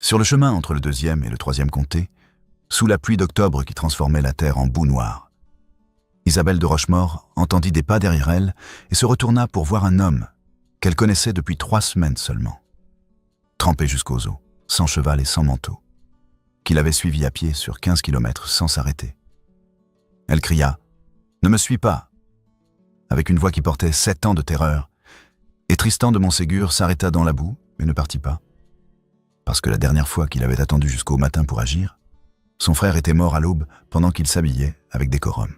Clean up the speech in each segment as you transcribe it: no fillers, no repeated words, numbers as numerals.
Sur le chemin entre le 2e et le 3e comté, sous la pluie d'octobre qui transformait la terre en boue noire, Isabelle de Rochemaure entendit des pas derrière elle et se retourna pour voir un homme qu'elle connaissait depuis 3 semaines seulement, trempé jusqu'aux os, sans cheval et sans manteau, qui l'avait suivi à pied sur 15 kilomètres sans s'arrêter. Elle cria « Ne me suis pas !» avec une voix qui portait 7 ans de terreur, et Tristan de Montségur s'arrêta dans la boue, mais ne partit pas. Parce que la dernière fois qu'il avait attendu jusqu'au matin pour agir, son frère était mort à l'aube pendant qu'il s'habillait avec décorum.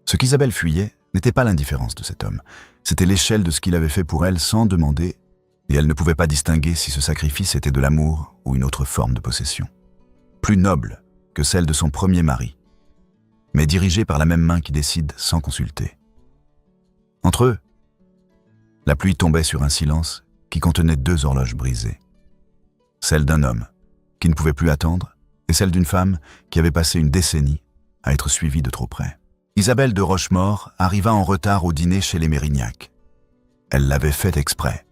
Ce qu'Isabelle fuyait n'était pas l'indifférence de cet homme, c'était l'échelle de ce qu'il avait fait pour elle sans demander, et elle ne pouvait pas distinguer si ce sacrifice était de l'amour ou une autre forme de possession. Plus noble que celle de son premier mari, mais dirigée par la même main qui décide sans consulter. Entre eux, la pluie tombait sur un silence qui contenait 2 horloges brisées. Celle d'un homme qui ne pouvait plus attendre et celle d'une femme qui avait passé une décennie à être suivie de trop près. Isabelle de Rochemaure arriva en retard au dîner chez les Mérignac. Elle l'avait fait exprès.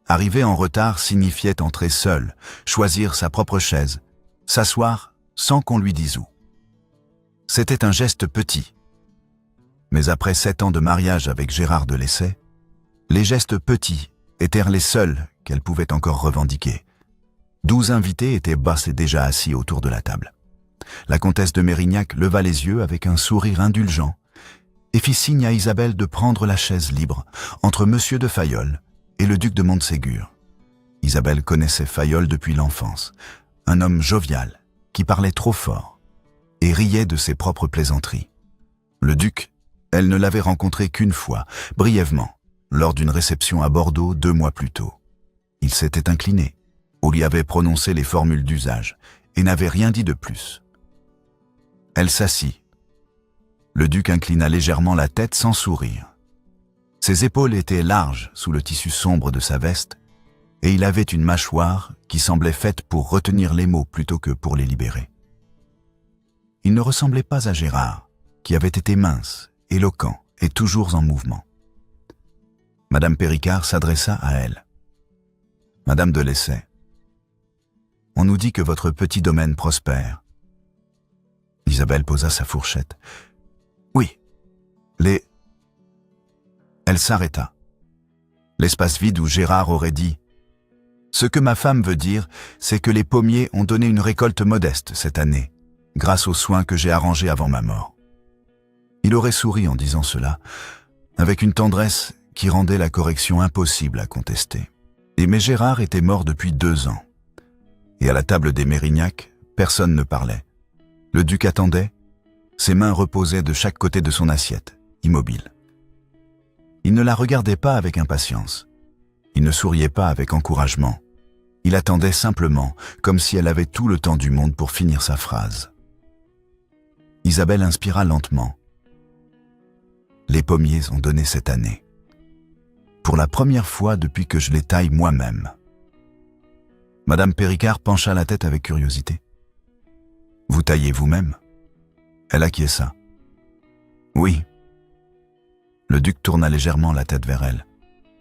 Arriver en retard signifiait entrer seule, choisir sa propre chaise, s'asseoir sans qu'on lui dise où. C'était un geste petit. Mais après 7 ans de mariage avec Gérard de Lessay, les gestes petits étaient les seuls qu'elle pouvait encore revendiquer. 12 invités étaient déjà assis autour de la table. La comtesse de Mérignac leva les yeux avec un sourire indulgent et fit signe à Isabelle de prendre la chaise libre entre Monsieur de Fayolle et le duc de Montségur. Isabelle connaissait Fayolle depuis l'enfance, un homme jovial qui parlait trop fort et riait de ses propres plaisanteries. Le duc, elle ne l'avait rencontré qu'une fois, brièvement, lors d'une réception à Bordeaux 2 mois plus tôt. Il s'était incliné, ou lui avait prononcé les formules d'usage, et n'avait rien dit de plus. Elle s'assit. Le duc inclina légèrement la tête sans sourire. Ses épaules étaient larges sous le tissu sombre de sa veste, et il avait une mâchoire qui semblait faite pour retenir les mots plutôt que pour les libérer. Il ne ressemblait pas à Gérard, qui avait été mince, éloquent et toujours en mouvement. Madame Péricard s'adressa à elle. « Madame de Lessay, on nous dit que votre petit domaine prospère. » Isabelle posa sa fourchette. « Oui, Elle s'arrêta. L'espace vide où Gérard aurait dit « Ce que ma femme veut dire, c'est que les pommiers ont donné une récolte modeste cette année, grâce aux soins que j'ai arrangés avant ma mort. » Il aurait souri en disant cela, avec une tendresse qui rendait la correction impossible à contester. Mais Gérard était mort depuis 2 ans. Et à la table des Mérignac, personne ne parlait. Le duc attendait, ses mains reposaient de chaque côté de son assiette, immobile. Il ne la regardait pas avec impatience. Il ne souriait pas avec encouragement. Il attendait simplement, comme si elle avait tout le temps du monde pour finir sa phrase. Isabelle inspira lentement. Les pommiers ont donné cette année. Pour la première fois depuis que je les taille moi-même. Madame Péricard pencha la tête avec curiosité. « Vous taillez vous-même » Elle acquiesça. « Oui. » Le duc tourna légèrement la tête vers elle.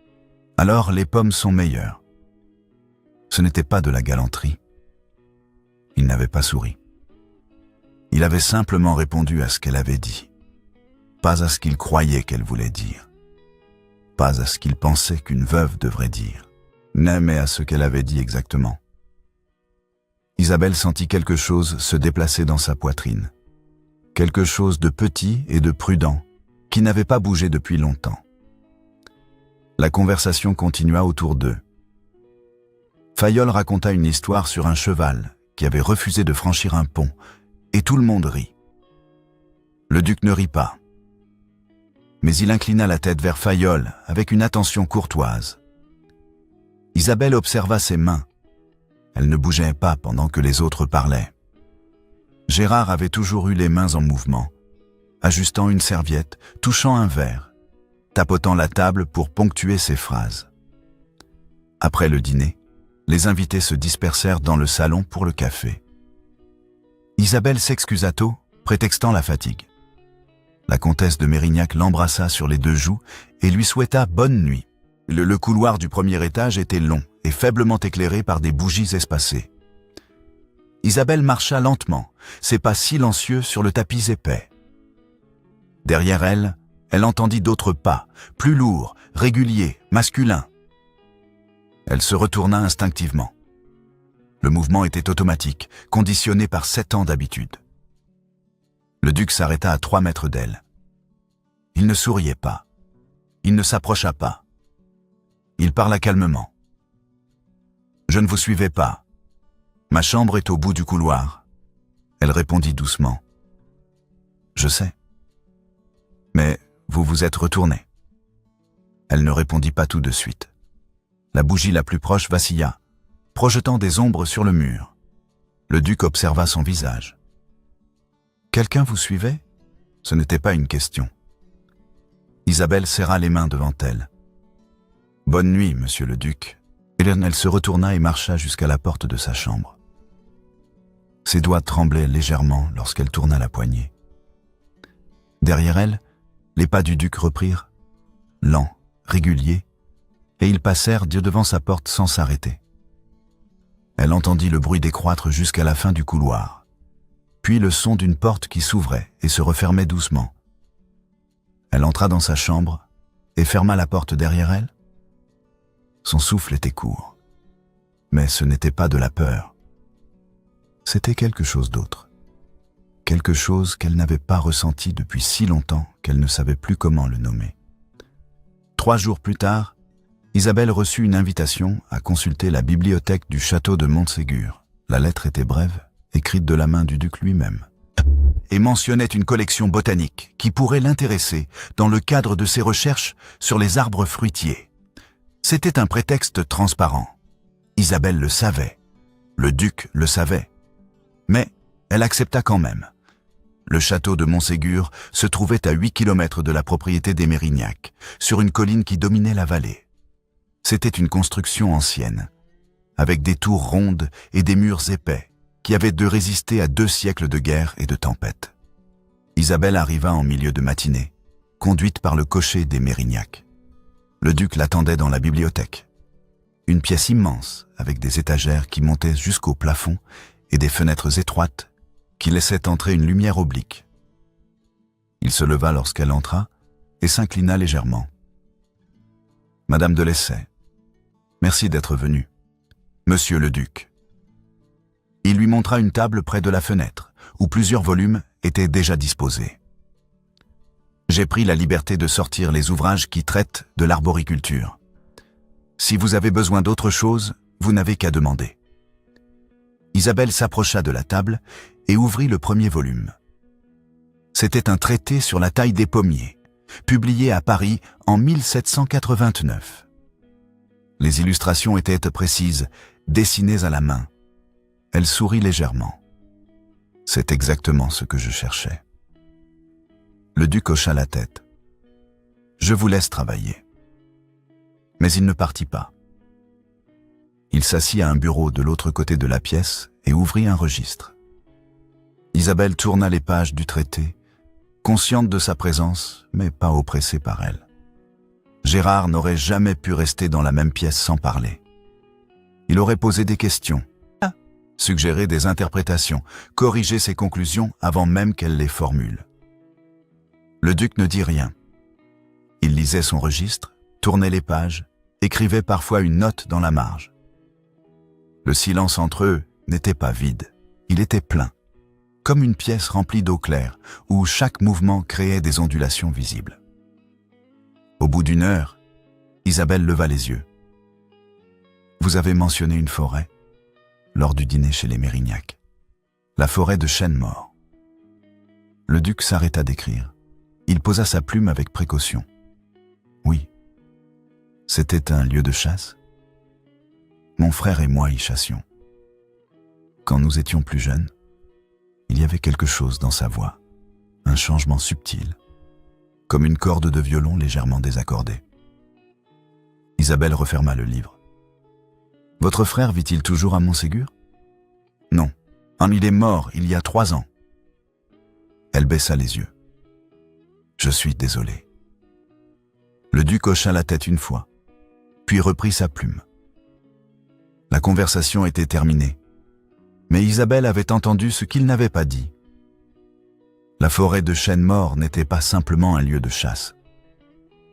« Alors les pommes sont meilleures. » Ce n'était pas de la galanterie. Il n'avait pas souri. Il avait simplement répondu à ce qu'elle avait dit, pas à ce qu'il croyait qu'elle voulait dire. Pas à ce qu'il pensait qu'une veuve devrait dire, mais à ce qu'elle avait dit exactement. Isabelle sentit quelque chose se déplacer dans sa poitrine. Quelque chose de petit et de prudent, qui n'avait pas bougé depuis longtemps. La conversation continua autour d'eux. Fayolle raconta une histoire sur un cheval qui avait refusé de franchir un pont, et tout le monde rit. Le duc ne rit pas. Mais il inclina la tête vers Fayolle avec une attention courtoise. Isabelle observa ses mains. Elles ne bougeaient pas pendant que les autres parlaient. Gérard avait toujours eu les mains en mouvement, ajustant une serviette, touchant un verre, tapotant la table pour ponctuer ses phrases. Après le dîner, les invités se dispersèrent dans le salon pour le café. Isabelle s'excusa tôt, prétextant la fatigue. La comtesse de Mérignac l'embrassa sur les 2 joues et lui souhaita bonne nuit, Le couloir du premier étage était long et faiblement éclairé par des bougies espacées. Isabelle marcha lentement, ses pas silencieux sur le tapis épais. Derrière elle, elle entendit d'autres pas, plus lourds, réguliers, masculins. Elle se retourna instinctivement. Le mouvement était automatique, conditionné par 7 ans d'habitude. Le duc s'arrêta à 3 mètres d'elle. Il ne souriait pas. Il ne s'approcha pas. Il parla calmement. « Je ne vous suivais pas. Ma chambre est au bout du couloir. » Elle répondit doucement. « Je sais. Mais vous vous êtes retourné. » Elle ne répondit pas tout de suite. La bougie la plus proche vacilla, projetant des ombres sur le mur. Le duc observa son visage. « Quelqu'un vous suivait ?» Ce n'était pas une question. Isabelle serra les mains devant elle. « Bonne nuit, monsieur le duc. » Elle se retourna et marcha jusqu'à la porte de sa chambre. Ses doigts tremblaient légèrement lorsqu'elle tourna la poignée. Derrière elle, les pas du duc reprirent, lents, réguliers, et ils passèrent devant sa porte sans s'arrêter. Elle entendit le bruit décroître jusqu'à la fin du couloir, puis le son d'une porte qui s'ouvrait et se refermait doucement. Elle entra dans sa chambre et ferma la porte derrière elle. Son souffle était court, mais ce n'était pas de la peur. C'était quelque chose d'autre, quelque chose qu'elle n'avait pas ressenti depuis si longtemps qu'elle ne savait plus comment le nommer. 3 jours plus tard, Isabelle reçut une invitation à consulter la bibliothèque du château de Montségur. La lettre était brève, écrite de la main du duc lui-même, et mentionnait une collection botanique qui pourrait l'intéresser dans le cadre de ses recherches sur les arbres fruitiers. C'était un prétexte transparent. Isabelle le savait, le duc le savait, mais elle accepta quand même. Le château de Montségur se trouvait à 8 kilomètres de la propriété des Mérignac, sur une colline qui dominait la vallée. C'était une construction ancienne, avec des tours rondes et des murs épais, qui avaient dû résister à 2 siècles de guerre et de tempêtes. Isabelle arriva en milieu de matinée, conduite par le cocher des Mérignac. Le duc l'attendait dans la bibliothèque. Une pièce immense, avec des étagères qui montaient jusqu'au plafond et des fenêtres étroites qui laissaient entrer une lumière oblique. Il se leva lorsqu'elle entra et s'inclina légèrement. « Madame de Lessay, merci d'être venue. Monsieur le duc. » Il lui montra une table près de la fenêtre, où plusieurs volumes étaient déjà disposés. J'ai pris la liberté de sortir les ouvrages qui traitent de l'arboriculture. Si vous avez besoin d'autre chose, vous n'avez qu'à demander. Isabelle s'approcha de la table et ouvrit le premier volume. C'était un traité sur la taille des pommiers, publié à Paris en 1789. Les illustrations étaient précises, dessinées à la main. Elle sourit légèrement. C'est exactement ce que je cherchais. Le duc hocha la tête. Je vous laisse travailler. Mais il ne partit pas. Il s'assit à un bureau de l'autre côté de la pièce et ouvrit un registre. Isabelle tourna les pages du traité, consciente de sa présence, mais pas oppressée par elle. Gérard n'aurait jamais pu rester dans la même pièce sans parler. Il aurait posé des questions, suggéré des interprétations, corrigé ses conclusions avant même qu'elle les formule. Le duc ne dit rien. Il lisait son registre, tournait les pages, écrivait parfois une note dans la marge. Le silence entre eux n'était pas vide, il était plein, comme une pièce remplie d'eau claire, où chaque mouvement créait des ondulations visibles. Au bout d'1 heure, Isabelle leva les yeux. « Vous avez mentionné une forêt lors du dîner chez les Mérignac, la forêt de chênes morts. » Le duc s'arrêta d'écrire. Il posa sa plume avec précaution. « Oui. C'était un lieu de chasse. Mon frère et moi y chassions. Quand nous étions plus jeunes, il y avait quelque chose dans sa voix, un changement subtil, comme une corde de violon légèrement désaccordée. » Isabelle referma le livre. « Votre frère vit-il toujours à Montségur ?»« Non. Il est mort il y a 3 ans. » Elle baissa les yeux. « Je suis désolé. » Le duc hocha la tête une fois. puis reprit sa plume. La conversation était terminée, mais Isabelle avait entendu ce qu'il n'avait pas dit. La forêt de chênes morts n'était pas simplement un lieu de chasse.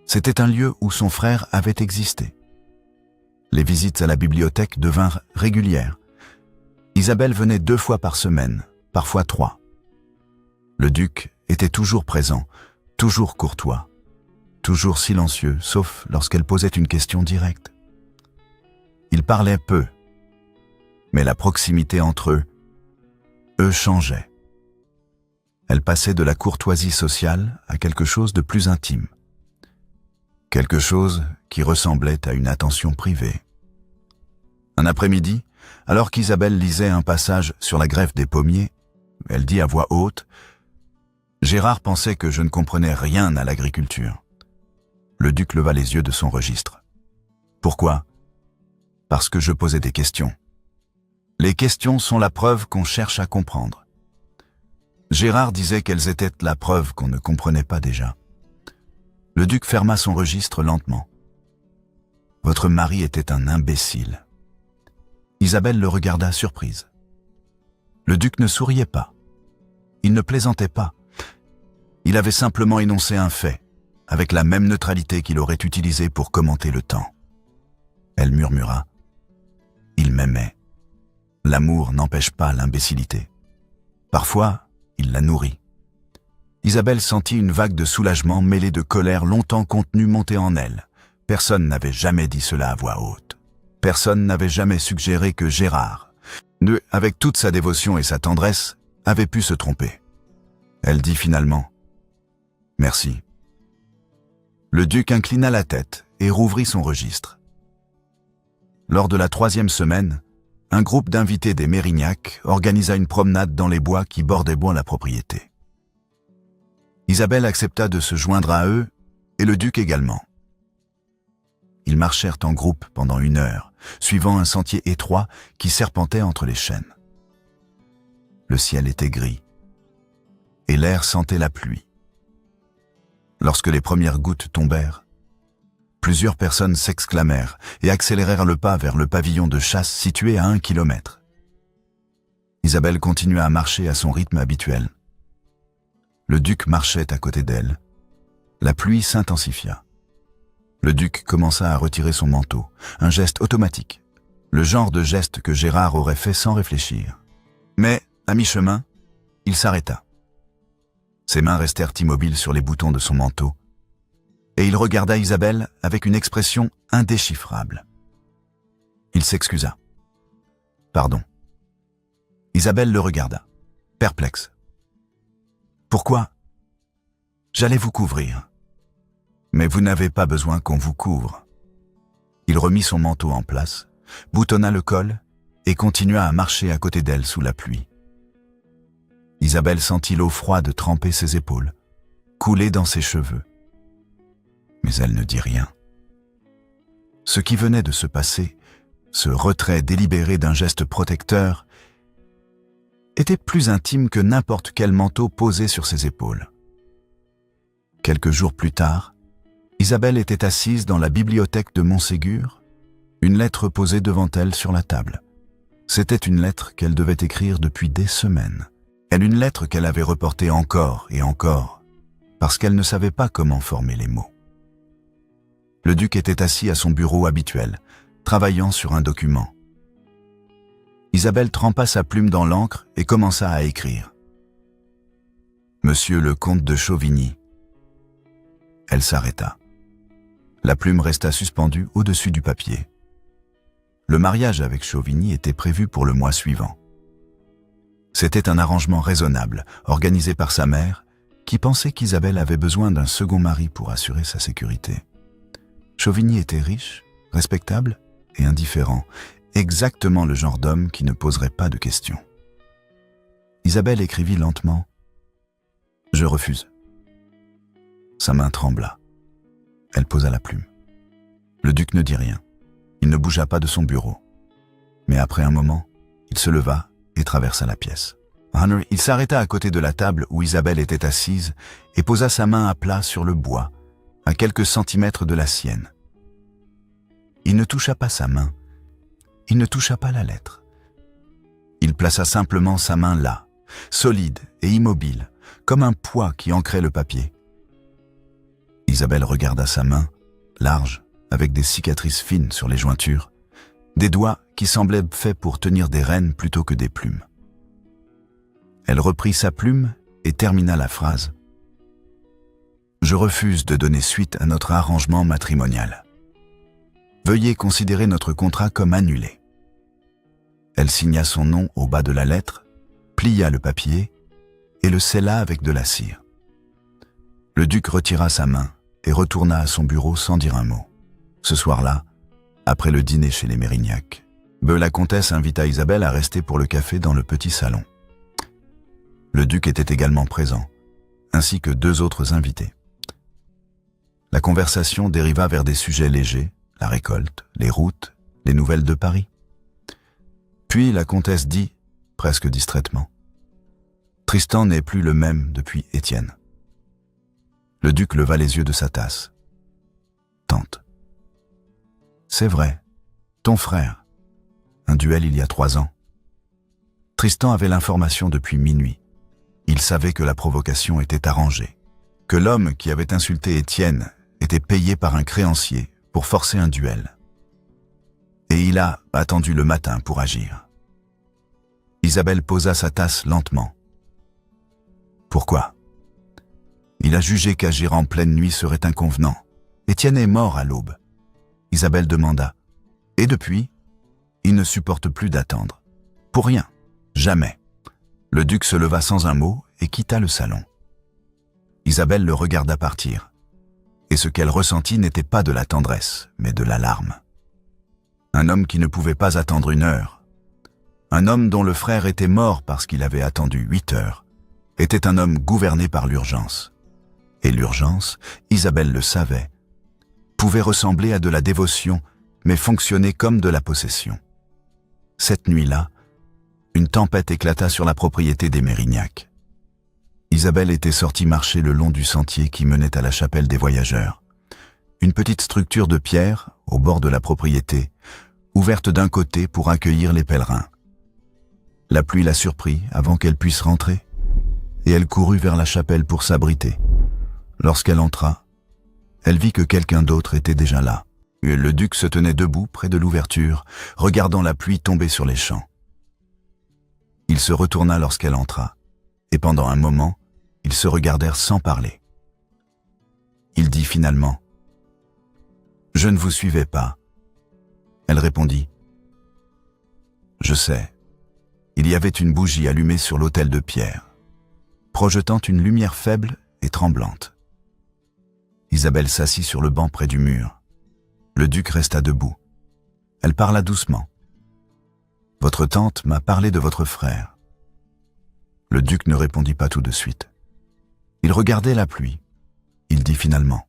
C'était un lieu où son frère avait existé. Les visites à la bibliothèque devinrent régulières. Isabelle venait 2 fois par semaine, parfois 3. Le duc était toujours présent, toujours courtois, toujours silencieux, sauf lorsqu'elle posait une question directe. Il parlait peu, mais la proximité entre eux changeait. Elle passait de la courtoisie sociale à quelque chose de plus intime. Quelque chose qui ressemblait à une attention privée. Un après-midi, alors qu'Isabelle lisait un passage sur la greffe des pommiers, elle dit à voix haute « Gérard pensait que je ne comprenais rien à l'agriculture. » Le duc leva les yeux de son registre. « Pourquoi ? Parce que je posais des questions. Les questions sont la preuve qu'on cherche à comprendre. Gérard disait qu'elles étaient la preuve qu'on ne comprenait pas déjà. » Le duc ferma son registre lentement. « Votre mari était un imbécile. » Isabelle le regarda surprise. Le duc ne souriait pas. Il ne plaisantait pas. Il avait simplement énoncé un fait, avec la même neutralité qu'il aurait utilisée pour commenter le temps. Elle murmura. « Il m'aimait. L'amour n'empêche pas l'imbécilité. Parfois, il la nourrit. » Isabelle sentit une vague de soulagement mêlée de colère longtemps contenue monter en elle. Personne n'avait jamais dit cela à voix haute. Personne n'avait jamais suggéré que Gérard, avec toute sa dévotion et sa tendresse, avait pu se tromper. Elle dit finalement « Merci ». Le duc inclina la tête et rouvrit son registre. Lors de la 3e semaine, un groupe d'invités des Mérignac organisa une promenade dans les bois qui bordaient la propriété. Isabelle accepta de se joindre à eux, et le duc également. Ils marchèrent en groupe pendant 1 heure, suivant un sentier étroit qui serpentait entre les chênes. Le ciel était gris, et l'air sentait la pluie. Lorsque les premières gouttes tombèrent, plusieurs personnes s'exclamèrent et accélérèrent le pas vers le pavillon de chasse situé à 1 kilomètre. Isabelle continua à marcher à son rythme habituel. Le duc marchait à côté d'elle. La pluie s'intensifia. Le duc commença à retirer son manteau, un geste automatique, le genre de geste que Gérard aurait fait sans réfléchir. Mais, à mi-chemin, il s'arrêta. Ses mains restèrent immobiles sur les boutons de son manteau, et il regarda Isabelle avec une expression indéchiffrable. Il s'excusa. « Pardon. » Isabelle le regarda, perplexe. « Pourquoi ? J'allais vous couvrir. Mais vous n'avez pas besoin qu'on vous couvre. » Il remit son manteau en place, boutonna le col et continua à marcher à côté d'elle sous la pluie. Isabelle sentit l'eau froide tremper ses épaules, couler dans ses cheveux. Mais elle ne dit rien. Ce qui venait de se passer, ce retrait délibéré d'un geste protecteur, était plus intime que n'importe quel manteau posé sur ses épaules. Quelques jours plus tard, Isabelle était assise dans la bibliothèque de Montségur, une lettre posée devant elle sur la table. C'était une lettre qu'elle devait écrire depuis des semaines. Une lettre qu'elle avait reportée encore et encore, parce qu'elle ne savait pas comment former les mots. Le duc était assis à son bureau habituel, travaillant sur un document. Isabelle trempa sa plume dans l'encre et commença à écrire. « Monsieur le comte de Chauvigny. » Elle s'arrêta. La plume resta suspendue au-dessus du papier. Le mariage avec Chauvigny était prévu pour le mois suivant. C'était un arrangement raisonnable, organisé par sa mère, qui pensait qu'Isabelle avait besoin d'un second mari pour assurer sa sécurité. Chauvigny était riche, respectable et indifférent, exactement le genre d'homme qui ne poserait pas de questions. Isabelle écrivit lentement « Je refuse ». Sa main trembla. Elle posa la plume. Le duc ne dit rien. Il ne bougea pas de son bureau. Mais après un moment, il se leva et traversa la pièce. Il s'arrêta à côté de la table où Isabelle était assise et posa sa main à plat sur le bois, à quelques centimètres de la sienne. il ne toucha pas sa main, il ne toucha pas la lettre. Il plaça simplement sa main là, solide et immobile, comme un poids qui ancrait le papier. Isabelle regarda sa main, large, avec des cicatrices fines sur les jointures, des doigts qui semblaient faits pour tenir des rênes plutôt que des plumes. Elle reprit sa plume et termina la phrase. « Je refuse de donner suite à notre arrangement matrimonial. Veuillez considérer notre contrat comme annulé. » Elle signa son nom au bas de la lettre, plia le papier et le scella avec de la cire. Le duc retira sa main et retourna à son bureau sans dire un mot. Ce soir-là, après le dîner chez les Mérignac, la comtesse invita Isabelle à rester pour le café dans le petit salon. Le duc était également présent, ainsi que 2 autres invités. La conversation dériva vers des sujets légers, la récolte, les routes, les nouvelles de Paris. Puis la comtesse dit, presque distraitement, « Tristan n'est plus le même depuis Étienne. » Le duc leva les yeux de sa tasse. « Tante. C'est vrai, ton frère. Un duel il y a 3 ans. » Tristan avait l'information depuis minuit. Il savait que la provocation était arrangée, que l'homme qui avait insulté Étienne était payé par un créancier pour forcer un duel. Et il a attendu le matin pour agir. Isabelle posa sa tasse lentement. Pourquoi? Il a jugé qu'agir en pleine nuit serait inconvenant. Étienne est mort à l'aube. Isabelle demanda. Et depuis, il ne supporte plus d'attendre. Pour rien, jamais. Le duc se leva sans un mot et quitta le salon. Isabelle le regarda partir. Et ce qu'elle ressentit n'était pas de la tendresse, mais de l'alarme. Un homme qui ne pouvait pas attendre 1 heure. Un homme dont le frère était mort parce qu'il avait attendu 8 heures. Était un homme gouverné par l'urgence. Et l'urgence, Isabelle le savait, pouvait ressembler à de la dévotion, mais fonctionner comme de la possession. Cette nuit-là, une tempête éclata sur la propriété des Mérignac. Isabelle était sortie marcher le long du sentier qui menait à la chapelle des voyageurs. Une petite structure de pierre, au bord de la propriété, ouverte d'un côté pour accueillir les pèlerins. La pluie la surprit avant qu'elle puisse rentrer, et elle courut vers la chapelle pour s'abriter. Lorsqu'elle entra, elle vit que quelqu'un d'autre était déjà là. Le duc se tenait debout près de l'ouverture, regardant la pluie tomber sur les champs. Il se retourna lorsqu'elle entra, et pendant un moment, ils se regardèrent sans parler. Il dit finalement, « Je ne vous suivais pas. » Elle répondit, « Je sais. » Il y avait une bougie allumée sur l'autel de pierre, projetant une lumière faible et tremblante. Isabelle s'assit sur le banc près du mur. Le duc resta debout. Elle parla doucement. « Votre tante m'a parlé de votre frère. » Le duc ne répondit pas tout de suite. Il regardait la pluie. Il dit finalement,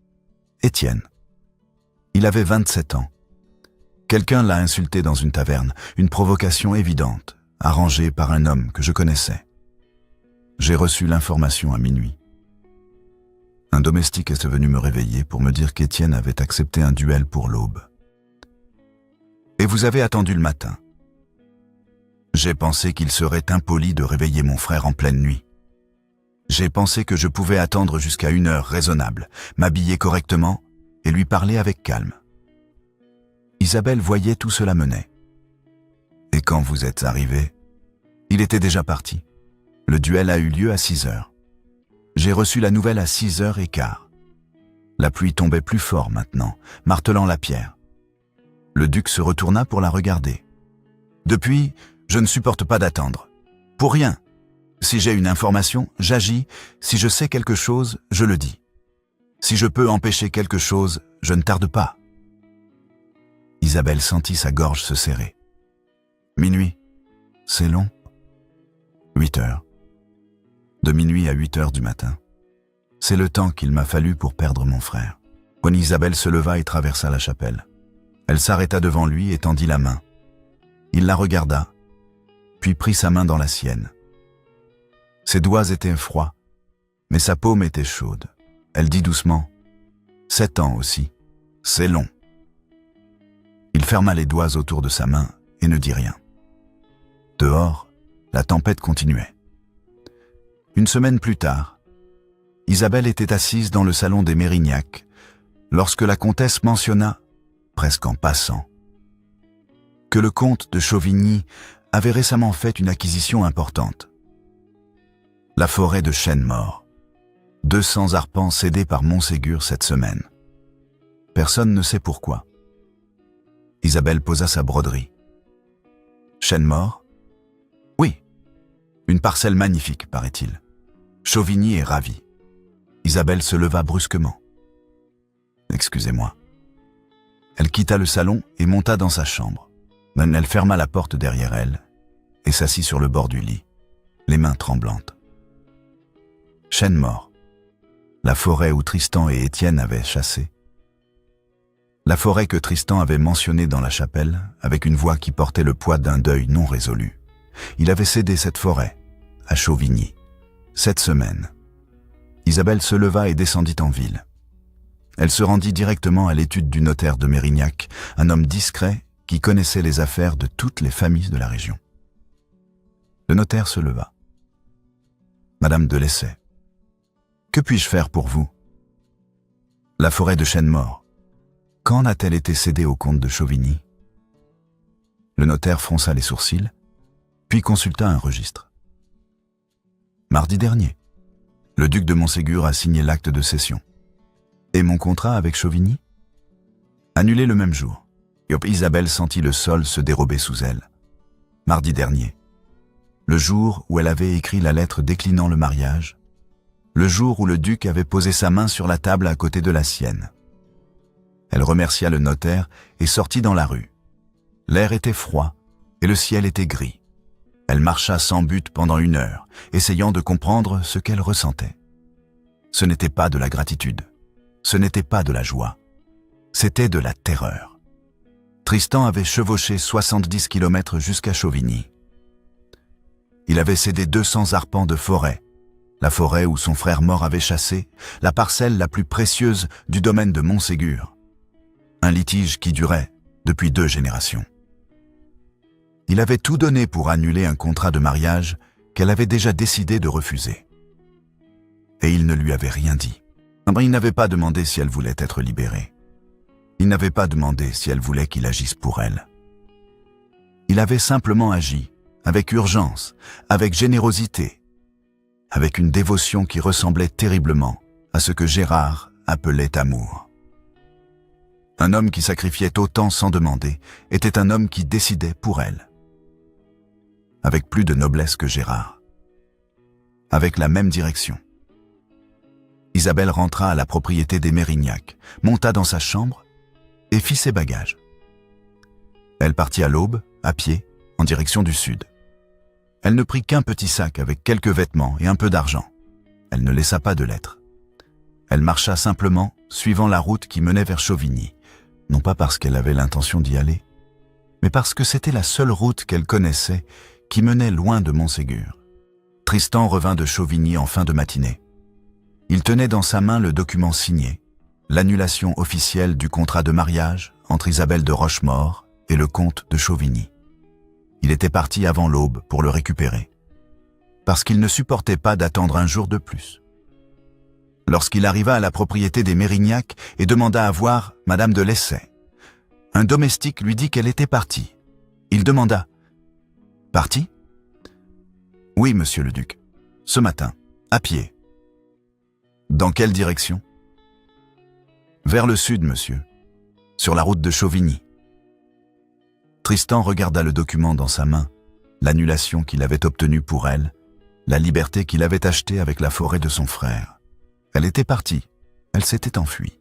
« Étienne. » Il avait 27 ans. Quelqu'un l'a insulté dans une taverne, une provocation évidente, arrangée par un homme que je connaissais. J'ai reçu l'information à minuit. Un domestique est venu me réveiller pour me dire qu'Étienne avait accepté un duel pour l'aube. Et vous avez attendu le matin. J'ai pensé qu'il serait impoli de réveiller mon frère en pleine nuit. J'ai pensé que je pouvais attendre jusqu'à 1 heure raisonnable, m'habiller correctement et lui parler avec calme. Isabelle voyait tout cela mener. Et quand vous êtes arrivé, il était déjà parti. Le duel a eu lieu à 6 heures. J'ai reçu la nouvelle à 6h15. La pluie tombait plus fort maintenant, martelant la pierre. Le duc se retourna pour la regarder. Depuis, je ne supporte pas d'attendre. Pour rien. Si j'ai une information, j'agis. Si je sais quelque chose, je le dis. Si je peux empêcher quelque chose, je ne tarde pas. Isabelle sentit sa gorge se serrer. Minuit, c'est long. 8 heures. De minuit à 8 heures du matin. C'est le temps qu'il m'a fallu pour perdre mon frère. Quand Isabelle se leva et traversa la chapelle. Elle s'arrêta devant lui et tendit la main. Il la regarda, puis prit sa main dans la sienne. Ses doigts étaient froids, mais sa paume était chaude. Elle dit doucement, « 7 ans aussi, c'est long. » Il ferma les doigts autour de sa main et ne dit rien. Dehors, la tempête continuait. Une semaine plus tard, Isabelle était assise dans le salon des Mérignac lorsque la comtesse mentionna, presque en passant, que le comte de Chauvigny avait récemment fait une acquisition importante. La forêt de Chênes-Morts. 200 arpents cédés par Montségur cette semaine. Personne ne sait pourquoi. Isabelle posa sa broderie. Chênes-Morts? Oui. Une parcelle magnifique, paraît-il. Chauvigny est ravi. Isabelle se leva brusquement. Excusez-moi. Elle quitta le salon et monta dans sa chambre. Elle ferma la porte derrière elle et s'assit sur le bord du lit, les mains tremblantes. Chênes-Morts. La forêt où Tristan et Étienne avaient chassé. La forêt que Tristan avait mentionnée dans la chapelle avec une voix qui portait le poids d'un deuil non résolu. Il avait cédé cette forêt à Chauvigny. Cette semaine. Isabelle se leva et descendit en ville. Elle se rendit directement à l'étude du notaire de Mérignac, un homme discret qui connaissait les affaires de toutes les familles de la région. Le notaire se leva. Madame de Lessay, que puis-je faire pour vous? La forêt de Chênes-Morts. Quand a-t-elle été cédée au comte de Chauvigny? Le notaire fronça les sourcils, puis consulta un registre. Mardi dernier, le duc de Montségur a signé l'acte de cession. Et mon contrat avec Chauvigny? Annulé le même jour. Isabelle sentit le sol se dérober sous elle. Mardi dernier, le jour où elle avait écrit la lettre déclinant le mariage, le jour où le duc avait posé sa main sur la table à côté de la sienne. Elle remercia le notaire et sortit dans la rue. L'air était froid et le ciel était gris. Elle marcha sans but pendant 1 heure, essayant de comprendre ce qu'elle ressentait. Ce n'était pas de la gratitude, ce n'était pas de la joie, c'était de la terreur. Tristan avait chevauché 70 kilomètres jusqu'à Chauvigny. Il avait cédé 200 arpents de forêt, la forêt où son frère mort avait chassé, la parcelle la plus précieuse du domaine de Montségur. Un litige qui durait depuis 2 générations. Il avait tout donné pour annuler un contrat de mariage qu'elle avait déjà décidé de refuser. Et il ne lui avait rien dit. Il n'avait pas demandé si elle voulait être libérée. Il n'avait pas demandé si elle voulait qu'il agisse pour elle. Il avait simplement agi, avec urgence, avec générosité, avec une dévotion qui ressemblait terriblement à ce que Gérard appelait amour. Un homme qui sacrifiait autant sans demander était un homme qui décidait pour elle. Avec plus de noblesse que Gérard. Avec la même direction. Isabelle rentra à la propriété des Mérignac, monta dans sa chambre et fit ses bagages. Elle partit à l'aube, à pied, en direction du sud. Elle ne prit qu'un petit sac avec quelques vêtements et un peu d'argent. Elle ne laissa pas de lettres. Elle marcha simplement, suivant la route qui menait vers Chauvigny, non pas parce qu'elle avait l'intention d'y aller, mais parce que c'était la seule route qu'elle connaissait qui menait loin de Montségur. Tristan revint de Chauvigny en fin de matinée. Il tenait dans sa main le document signé, l'annulation officielle du contrat de mariage entre Isabelle de Rochemaure et le comte de Chauvigny. Il était parti avant l'aube pour le récupérer, parce qu'il ne supportait pas d'attendre un jour de plus. Lorsqu'il arriva à la propriété des Mérignac et demanda à voir Madame de Lessay, un domestique lui dit qu'elle était partie. Il demanda « Partie ?»« Oui, monsieur le duc. Ce matin, à pied. »« Dans quelle direction ?»« Vers le sud, monsieur. Sur la route de Chauvigny. » Tristan regarda le document dans sa main, l'annulation qu'il avait obtenue pour elle, la liberté qu'il avait achetée avec la forêt de son frère. Elle était partie, elle s'était enfuie.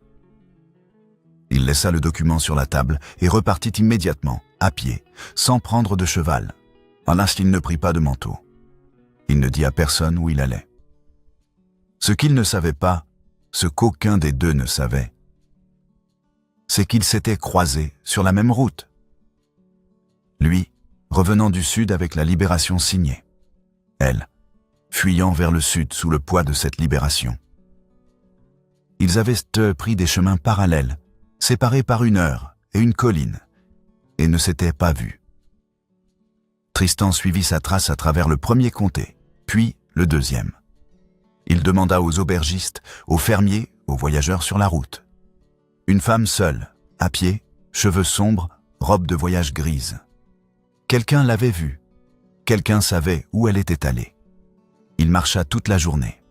Il laissa le document sur la table et repartit immédiatement, à pied, sans prendre de cheval. En l'instant, il ne prit pas de manteau. Il ne dit à personne où il allait. Ce qu'il ne savait pas, ce qu'aucun des deux ne savait, c'est qu'ils s'étaient croisés sur la même route. Lui, revenant du sud avec la libération signée. Elle, fuyant vers le sud sous le poids de cette libération. Ils avaient pris des chemins parallèles, séparés par 1 heure et une colline, et ne s'était pas vu. Tristan suivit sa trace à travers le premier comté, puis le deuxième. Il demanda aux aubergistes, aux fermiers, aux voyageurs sur la route. Une femme seule, à pied, cheveux sombres, robe de voyage grise. Quelqu'un l'avait vue. Quelqu'un savait où elle était allée. Il marcha toute la journée.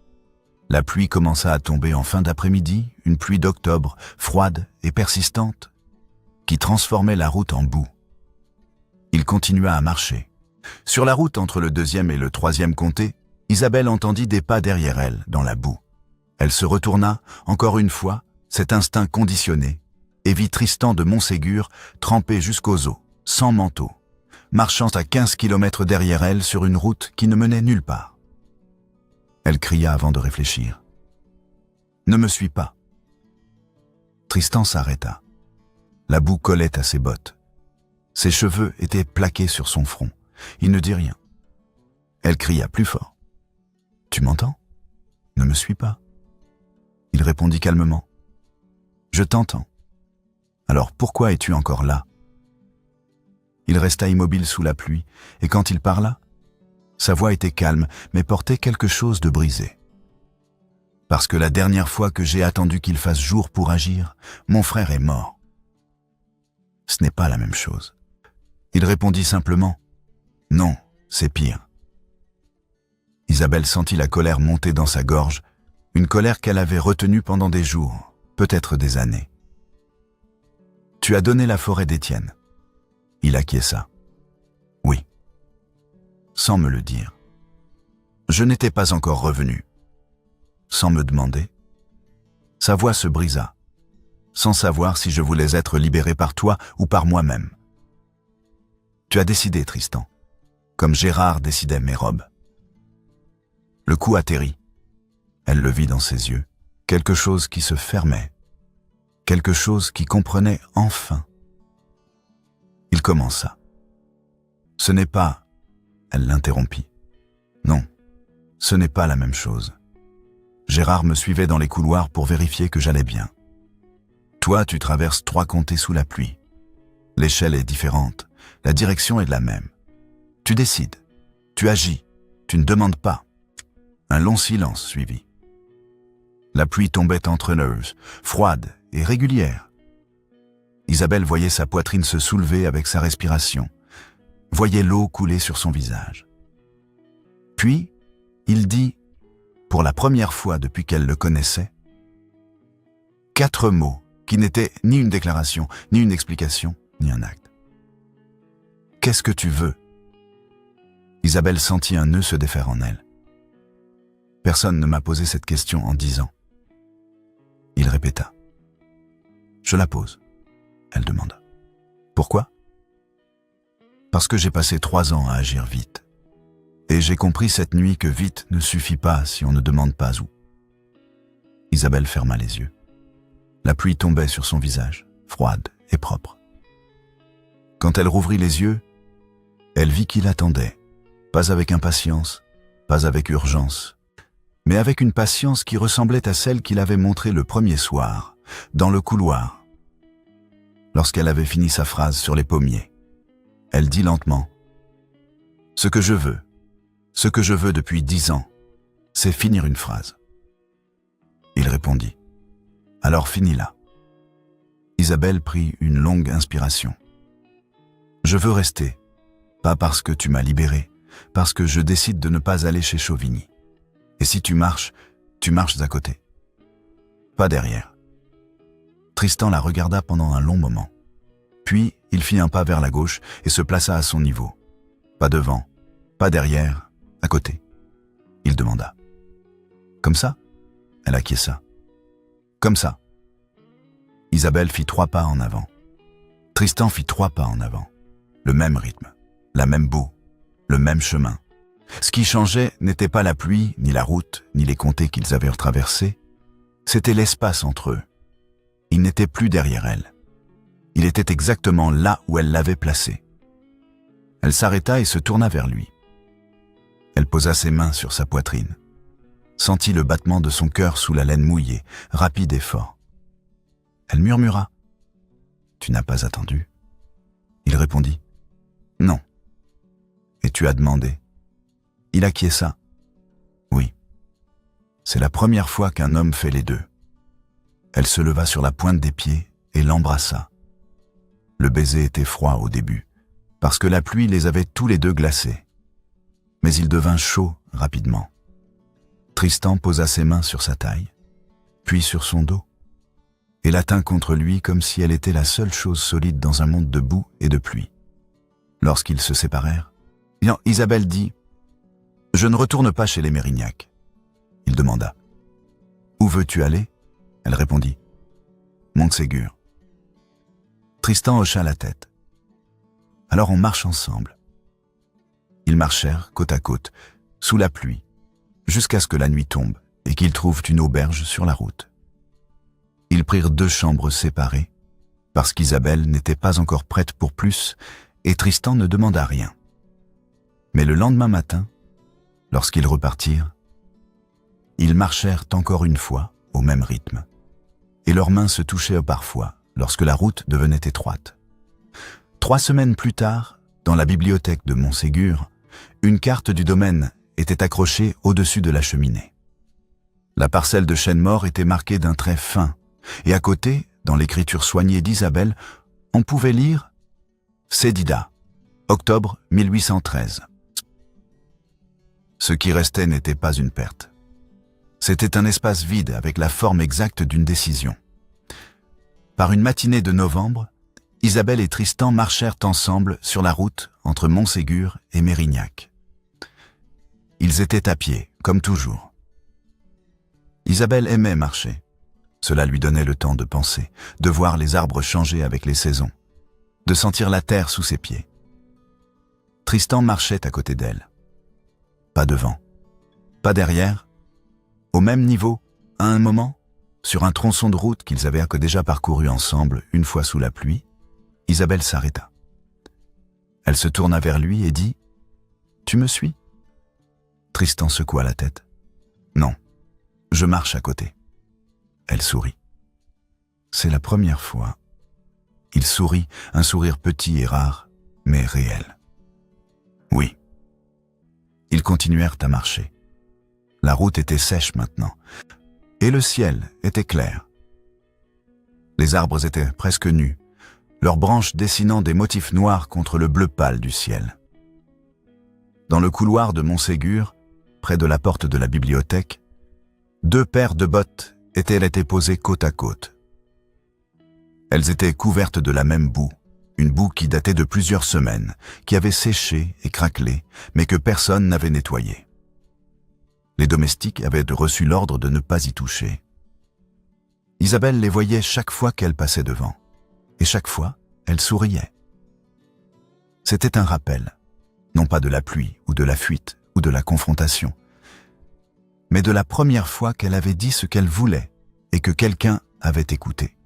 La pluie commença à tomber en fin d'après-midi, une pluie d'octobre, froide et persistante, qui transformait la route en boue. Il continua à marcher. Sur la route entre le deuxième et le troisième comté, Isabelle entendit des pas derrière elle, dans la boue. Elle se retourna, encore une fois, cet instinct conditionné, et vit Tristan de Montségur trempé jusqu'aux os, sans manteau, marchant à 15 kilomètres derrière elle sur une route qui ne menait nulle part. Elle cria avant de réfléchir. « Ne me suis pas !» Tristan s'arrêta. La boue collait à ses bottes. Ses cheveux étaient plaqués sur son front. Il ne dit rien. Elle cria plus fort. « Tu m'entends ? Ne me suis pas !» Il répondit calmement. « Je t'entends. Alors pourquoi es-tu encore là ?» Il resta immobile sous la pluie, et quand il parla, sa voix était calme, mais portait quelque chose de brisé. « Parce que la dernière fois que j'ai attendu qu'il fasse jour pour agir, mon frère est mort. » Ce n'est pas la même chose. Il répondit simplement « Non, c'est pire. » Isabelle sentit la colère monter dans sa gorge, une colère qu'elle avait retenue pendant des jours, peut-être des années. « Tu as donné la forêt d'Étienne. » Il acquiesça. « Oui. » Sans me le dire. Je n'étais pas encore revenu. Sans me demander. Sa voix se brisa, sans savoir si je voulais être libéré par toi ou par moi-même. Tu as décidé, Tristan, comme Gérard décidait Mérobe. Le coup atterrit. Elle le vit dans ses yeux, quelque chose qui se fermait, quelque chose qui comprenait enfin. Il commença. Ce n'est pas... Elle l'interrompit. Non, ce n'est pas la même chose. Gérard me suivait dans les couloirs pour vérifier que j'allais bien. Toi, tu traverses 3 comtés sous la pluie. L'échelle est différente, la direction est la même. Tu décides, tu agis, tu ne demandes pas. Un long silence suivit. La pluie tombait entraîneuse, froide et régulière. Isabelle voyait sa poitrine se soulever avec sa respiration, voyait l'eau couler sur son visage. Puis, il dit, pour la première fois depuis qu'elle le connaissait, 4 mots qui n'étaient ni une déclaration, ni une explication, ni un acte. « Qu'est-ce que tu veux ?» Isabelle sentit un nœud se défaire en elle. Personne ne m'a posé cette question en 10 ans. Il répéta. « Je la pose. » Elle demanda. « Pourquoi ?» Parce que j'ai passé 3 ans à agir vite. Et j'ai compris cette nuit que vite ne suffit pas si on ne demande pas où. Isabelle ferma les yeux. La pluie tombait sur son visage, froide et propre. Quand elle rouvrit les yeux, elle vit qu'il attendait, pas avec impatience, pas avec urgence, mais avec une patience qui ressemblait à celle qu'il avait montrée le premier soir, dans le couloir. Lorsqu'elle avait fini sa phrase sur les pommiers, elle dit lentement « Ce que je veux depuis 10 ans, c'est finir une phrase. » Il répondit « Alors finis-la. » Isabelle prit une longue inspiration. « Je veux rester, pas parce que tu m'as libéré, parce que je décide de ne pas aller chez Chauvigny. Et si tu marches à côté. Pas derrière. » Tristan la regarda pendant un long moment. Puis, il fit un pas vers la gauche et se plaça à son niveau. Pas devant, pas derrière, à côté. Il demanda. « Comme ça ?» Elle acquiesça. « Comme ça. » Isabelle fit 3 pas en avant. Tristan fit 3 pas en avant. Le même rythme, la même boue, le même chemin. Ce qui changeait n'était pas la pluie, ni la route, ni les comtés qu'ils avaient traversés. C'était l'espace entre eux. Il n'était plus derrière elle. Il était exactement là où elle l'avait placé. Elle s'arrêta et se tourna vers lui. Elle posa ses mains sur sa poitrine, sentit le battement de son cœur sous la laine mouillée, rapide et fort. Elle murmura. « Tu n'as pas attendu ?» Il répondit « Non. » « Et tu as demandé ?»« Il acquiesça. »« Oui. » C'est la première fois qu'un homme fait les deux. Elle se leva sur la pointe des pieds et l'embrassa. Le baiser était froid au début, parce que la pluie les avait tous les deux glacés. Mais il devint chaud rapidement. Tristan posa ses mains sur sa taille, puis sur son dos, et la tint contre lui comme si elle était la seule chose solide dans un monde de boue et de pluie. Lorsqu'ils se séparèrent, Isabelle dit « Je ne retourne pas chez les Mérignac. » Il demanda « Où veux-tu aller ?» Elle répondit « Montségur. » Tristan hocha la tête. « Alors on marche ensemble. » Ils marchèrent côte à côte, sous la pluie, jusqu'à ce que la nuit tombe et qu'ils trouvent une auberge sur la route. Ils prirent 2 chambres séparées, parce qu'Isabelle n'était pas encore prête pour plus et Tristan ne demanda rien. Mais le lendemain matin, lorsqu'ils repartirent, ils marchèrent encore une fois au même rythme, et leurs mains se touchaient parfois lorsque la route devenait étroite. 3 semaines plus tard, dans la bibliothèque de Montségur, une carte du domaine était accrochée au-dessus de la cheminée. La parcelle de chêne mort était marquée d'un trait fin, et à côté, dans l'écriture soignée d'Isabelle, on pouvait lire « Cédida, octobre 1813 ». Ce qui restait n'était pas une perte. C'était un espace vide avec la forme exacte d'une décision. Par une matinée de novembre, Isabelle et Tristan marchèrent ensemble sur la route entre Montségur et Mérignac. Ils étaient à pied, comme toujours. Isabelle aimait marcher. Cela lui donnait le temps de penser, de voir les arbres changer avec les saisons, de sentir la terre sous ses pieds. Tristan marchait à côté d'elle. Pas devant, pas derrière, au même niveau, à un moment, sur un tronçon de route qu'ils avaient déjà parcouru ensemble une fois sous la pluie, Isabelle s'arrêta. Elle se tourna vers lui et dit « Tu me suis ?» Tristan secoua la tête. « Non, je marche à côté. » Elle sourit. C'est la première fois. Il sourit, un sourire petit et rare, mais réel. Oui. Ils continuèrent à marcher. La route était sèche maintenant, et le ciel était clair. Les arbres étaient presque nus, leurs branches dessinant des motifs noirs contre le bleu pâle du ciel. Dans le couloir de Montségur, près de la porte de la bibliothèque, 2 paires de bottes étaient posées côte à côte. Elles étaient couvertes de la même boue, une boue qui datait de plusieurs semaines, qui avait séché et craquelé, mais que personne n'avait nettoyée. Les domestiques avaient reçu l'ordre de ne pas y toucher. Isabelle les voyait chaque fois qu'elle passait devant, et chaque fois, elle souriait. C'était un rappel, non pas de la pluie ou de la fuite ou de la confrontation, mais de la première fois qu'elle avait dit ce qu'elle voulait et que quelqu'un avait écouté.